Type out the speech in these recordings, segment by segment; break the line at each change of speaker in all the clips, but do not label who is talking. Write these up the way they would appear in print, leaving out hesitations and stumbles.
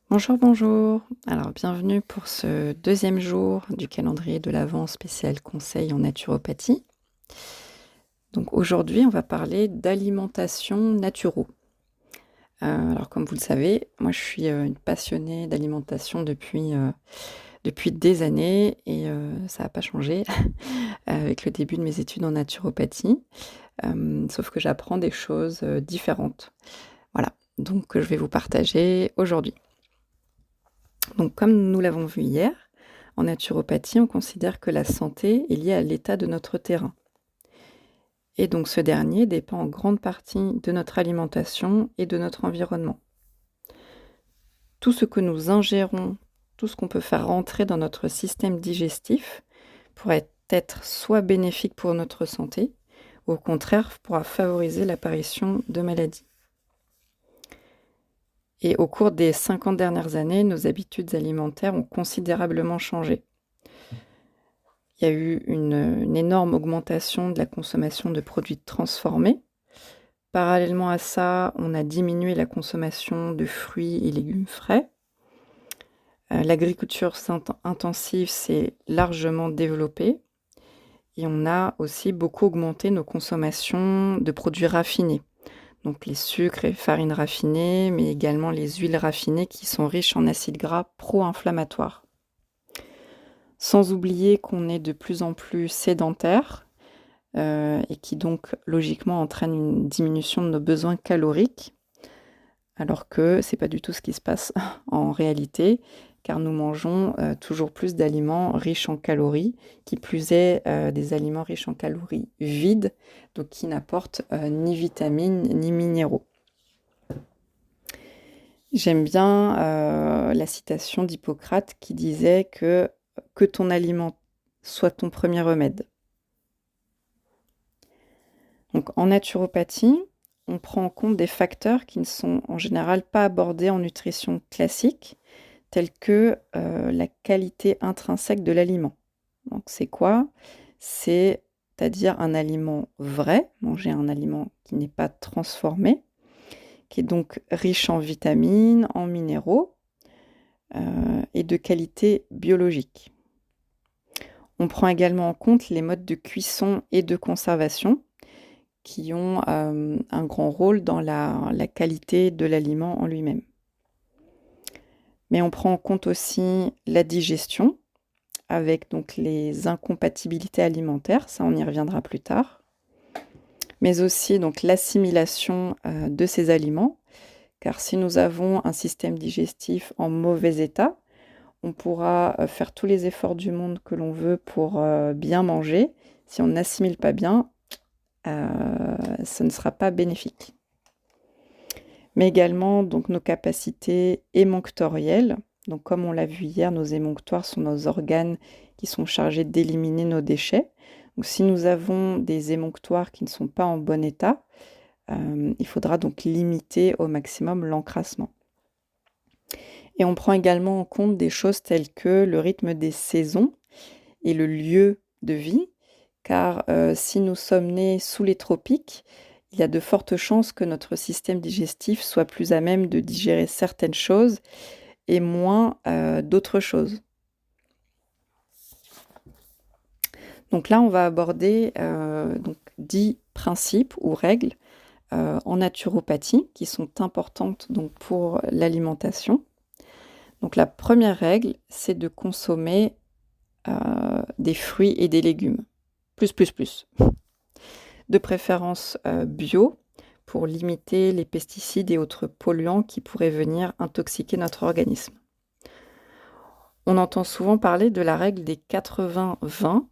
Bonjour, bonjour. Alors, bienvenue pour ce deuxième jour du calendrier de l'Avent spécial conseil en naturopathie. Donc aujourd'hui, on va parler d'alimentation naturo. Alors comme vous le savez, moi je suis, une passionnée d'alimentation depuis des années et ça n'a pas changé avec le début de mes études en naturopathie. Sauf que j'apprends des choses, différentes. Voilà, donc je vais vous partager aujourd'hui. Donc, comme nous l'avons vu hier, en naturopathie, on considère que la santé est liée à l'état de notre terrain. Et donc, ce dernier dépend en grande partie de notre alimentation et de notre environnement. Tout ce que nous ingérons, tout ce qu'on peut faire rentrer dans notre système digestif pourrait être soit bénéfique pour notre santé, ou au contraire pourra favoriser l'apparition de maladies. Et au cours des 50 dernières années, nos habitudes alimentaires ont considérablement changé. Il y a eu une énorme augmentation de la consommation de produits transformés. Parallèlement à ça, on a diminué la consommation de fruits et légumes frais. L'agriculture intensive s'est largement développée et on a aussi beaucoup augmenté nos consommations de produits raffinés. Donc les sucres et farines raffinées, mais également les huiles raffinées qui sont riches en acides gras pro-inflammatoires. Sans oublier qu'on est de plus en plus sédentaire et qui donc logiquement entraîne une diminution de nos besoins caloriques, alors que c'est pas du tout ce qui se passe en réalité, car nous mangeons toujours plus d'aliments riches en calories, qui plus est des aliments riches en calories vides, donc qui n'apportent ni vitamines ni minéraux. J'aime bien la citation d'Hippocrate qui disait que ton aliment soit ton premier remède. Donc en naturopathie, on prend en compte des facteurs qui ne sont en général pas abordés en nutrition classique, tels que la qualité intrinsèque de l'aliment. Donc c'est quoi? C'est-à-dire un aliment vrai, manger un aliment qui n'est pas transformé, qui est donc riche en vitamines, en minéraux et de qualité biologique. On prend également en compte les modes de cuisson et de conservation qui ont un grand rôle dans la qualité de l'aliment en lui-même. Mais on prend en compte aussi la digestion, avec donc les incompatibilités alimentaires, ça on y reviendra plus tard, mais aussi donc l'assimilation de ces aliments, car si nous avons un système digestif en mauvais état, on pourra faire tous les efforts du monde que l'on veut pour bien manger. Si on n'assimile pas bien, ce ne sera pas bénéfique. Mais également donc nos capacités émonctorielles. Donc comme on l'a vu hier, nos émonctoires sont nos organes qui sont chargés d'éliminer nos déchets. Donc si nous avons des émonctoires qui ne sont pas en bon état, il faudra donc limiter au maximum l'encrassement. Et on prend également en compte des choses telles que le rythme des saisons et le lieu de vie, car si nous sommes nés sous les tropiques, il y a de fortes chances que notre système digestif soit plus à même de digérer certaines choses et moins d'autres choses. Donc là, on va aborder 10 principes ou règles en naturopathie qui sont importantes donc, pour l'alimentation. Donc la première règle, c'est de consommer des fruits et des légumes. Plus. De préférence bio, pour limiter les pesticides et autres polluants qui pourraient venir intoxiquer notre organisme. On entend souvent parler de la règle des 80-20,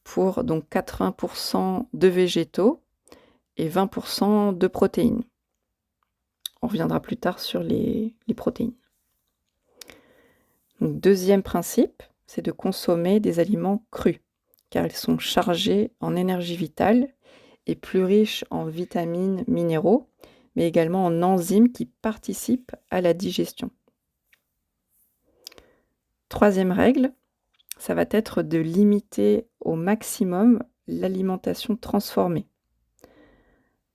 pour donc 80% de végétaux et 20% de protéines. On reviendra plus tard sur les protéines. Donc, deuxième principe, c'est de consommer des aliments crus, car ils sont chargés en énergie vitale et plus riches en vitamines, minéraux, mais également en enzymes qui participent à la digestion. Troisième règle, ça va être de limiter au maximum l'alimentation transformée.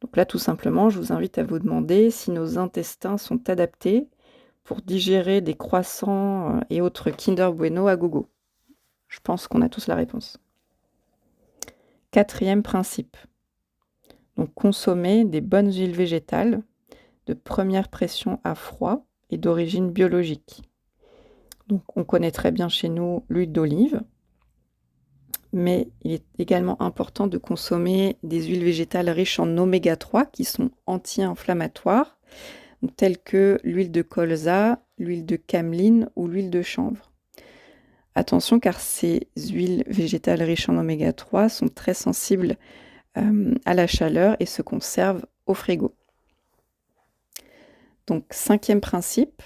Donc là, tout simplement, je vous invite à vous demander si nos intestins sont adaptés pour digérer des croissants et autres Kinder Bueno à gogo? Je pense qu'on a tous la réponse. 4e principe. Donc consommer des bonnes huiles végétales de première pression à froid et d'origine biologique. Donc on connaît très bien chez nous l'huile d'olive, mais il est également important de consommer des huiles végétales riches en oméga 3 qui sont anti-inflammatoires, telles que l'huile de colza, l'huile de cameline ou l'huile de chanvre. Attention car ces huiles végétales riches en oméga 3 sont très sensibles à la chaleur et se conservent au frigo. Donc 5e principe,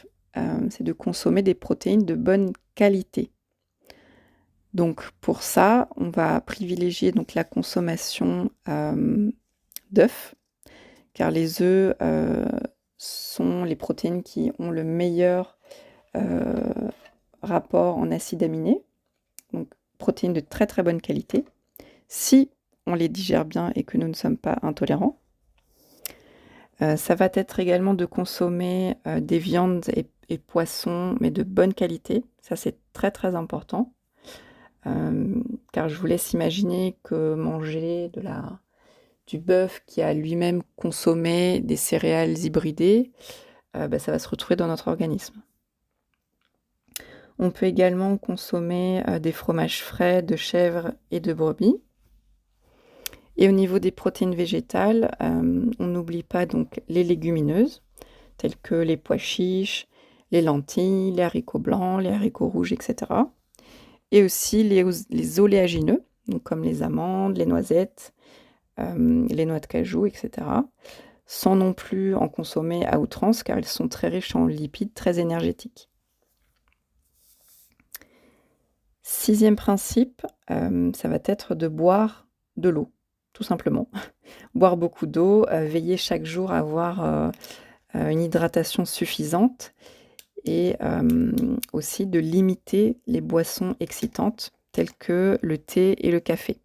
c'est de consommer des protéines de bonne qualité. Donc pour ça, on va privilégier donc la consommation d'œufs, car les œufs sont les protéines qui ont le meilleur rapport en acides aminés, donc protéines de très très bonne qualité, si on les digère bien et que nous ne sommes pas intolérants. Ça va être également de consommer des viandes et poissons, mais de bonne qualité. Ça, c'est très très important. Car je vous laisse imaginer que manger du bœuf qui a lui-même consommé des céréales hybridées, ça va se retrouver dans notre organisme. On peut également consommer des fromages frais de chèvre et de brebis. Et au niveau des protéines végétales, on n'oublie pas donc les légumineuses, telles que les pois chiches, les lentilles, les haricots blancs, les haricots rouges, etc. Et aussi les oléagineux, donc comme les amandes, les noisettes, les noix de cajou, etc. Sans non plus en consommer à outrance, car ils sont très riches en lipides, très énergétiques. 6e principe, ça va être de boire de l'eau, tout simplement. Boire beaucoup d'eau, veiller chaque jour à avoir une hydratation suffisante et aussi de limiter les boissons excitantes telles que le thé et le café.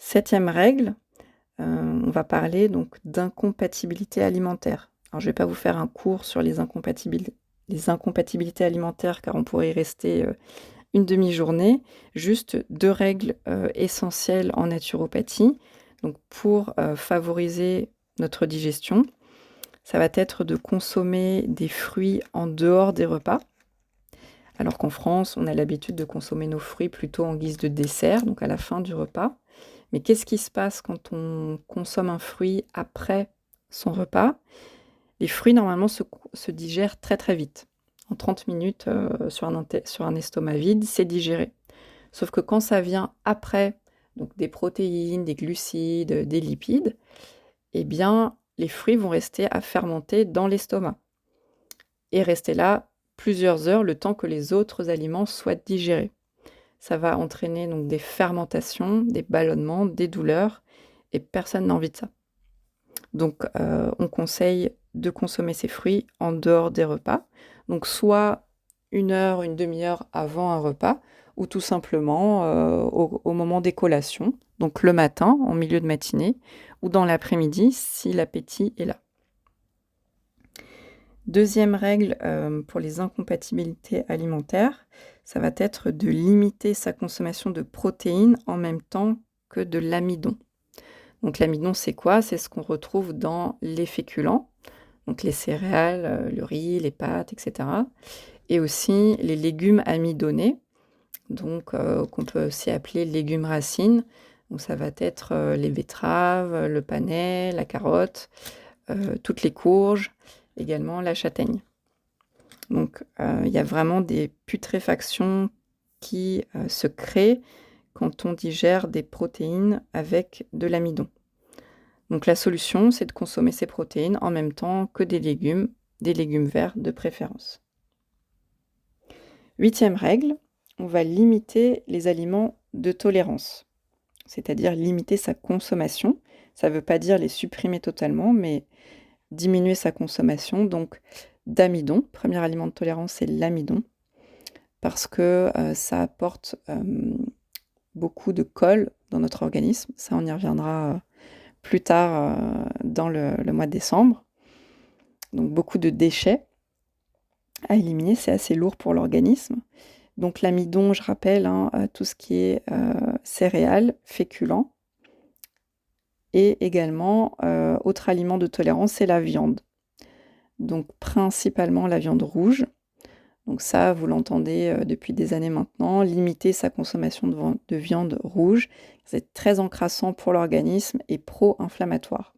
7e règle, on va parler donc d'incompatibilité alimentaire. Alors je ne vais pas vous faire un cours sur les incompatibilités alimentaires car on pourrait y rester une demi-journée. Juste 2 règles essentielles en naturopathie. Donc pour favoriser notre digestion, ça va être de consommer des fruits en dehors des repas. Alors qu'en France, on a l'habitude de consommer nos fruits plutôt en guise de dessert, donc à la fin du repas. Mais qu'est-ce qui se passe quand on consomme un fruit après son repas? Les fruits, normalement, se digèrent très très vite. En 30 minutes, sur un estomac vide, c'est digéré. Sauf que quand ça vient après, donc des protéines, des glucides, des lipides, eh bien, les fruits vont rester à fermenter dans l'estomac et rester là plusieurs heures, le temps que les autres aliments soient digérés. Ça va entraîner donc des fermentations, des ballonnements, des douleurs, et personne n'a envie de ça. Donc, on conseille de consommer ces fruits en dehors des repas. Donc, soit 1 heure, une demi-heure avant un repas, ou tout simplement au moment des collations, donc le matin, en milieu de matinée, ou dans l'après-midi, si l'appétit est là. 2e règle pour les incompatibilités alimentaires, ça va être de limiter sa consommation de protéines en même temps que de l'amidon. Donc l'amidon, c'est quoi? C'est ce qu'on retrouve dans les féculents, donc les céréales, le riz, les pâtes, etc. Et aussi les légumes amidonnés, donc qu'on peut aussi appeler légumes racines. Donc ça va être les betteraves, le panais, la carotte, toutes les courges, également la châtaigne. Donc il y a vraiment des putréfactions qui se créent quand on digère des protéines avec de l'amidon. Donc la solution, c'est de consommer ces protéines en même temps que des légumes verts de préférence. 8e règle, on va limiter les aliments de tolérance, c'est-à-dire limiter sa consommation. Ça ne veut pas dire les supprimer totalement, mais diminuer sa consommation, donc d'amidon. Premier aliment de tolérance, c'est l'amidon, parce que ça apporte beaucoup de colle dans notre organisme. Ça, on y reviendra plus tard dans le mois de décembre. Donc beaucoup de déchets à éliminer, c'est assez lourd pour l'organisme. Donc l'amidon, je rappelle, tout ce qui est céréales, féculents. Et également, autre aliment de tolérance, c'est la viande. Donc principalement la viande rouge. Donc ça, vous l'entendez depuis des années maintenant, limiter sa consommation de viande rouge. C'est très encrassant pour l'organisme et pro-inflammatoire.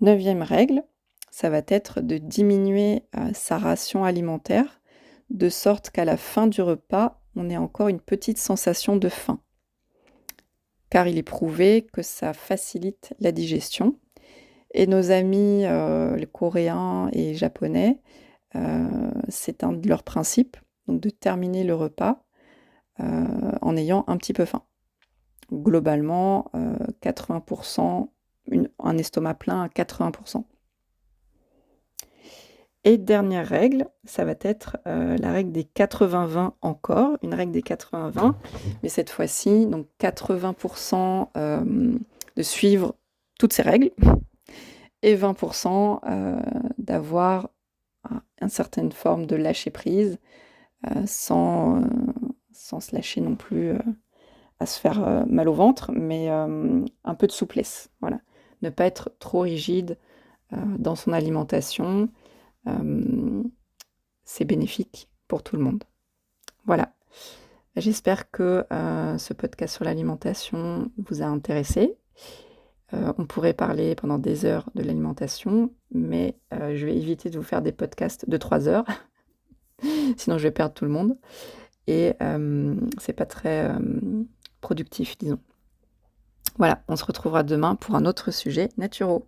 9e règle, ça va être de diminuer sa ration alimentaire, de sorte qu'à la fin du repas, on ait encore une petite sensation de faim. Car il est prouvé que ça facilite la digestion. Et nos amis les Coréens et Japonais, c'est un de leurs principes, donc de terminer le repas en ayant un petit peu faim. Globalement, 80%, un estomac plein à 80%. Et dernière règle, ça va être la règle des 80-20 encore, une règle des 80-20, mais cette fois-ci, donc 80% de suivre toutes ces règles, et 20% d'avoir une certaine forme de lâcher-prise, sans se lâcher non plus à se faire mal au ventre, mais un peu de souplesse. Voilà. Ne pas être trop rigide dans son alimentation, c'est bénéfique pour tout le monde. Voilà. J'espère que ce podcast sur l'alimentation vous a intéressé. On pourrait parler pendant des heures de l'alimentation, mais je vais éviter de vous faire des podcasts de 3 heures, sinon je vais perdre tout le monde. Et c'est pas très productif, disons. Voilà, on se retrouvera demain pour un autre sujet naturel.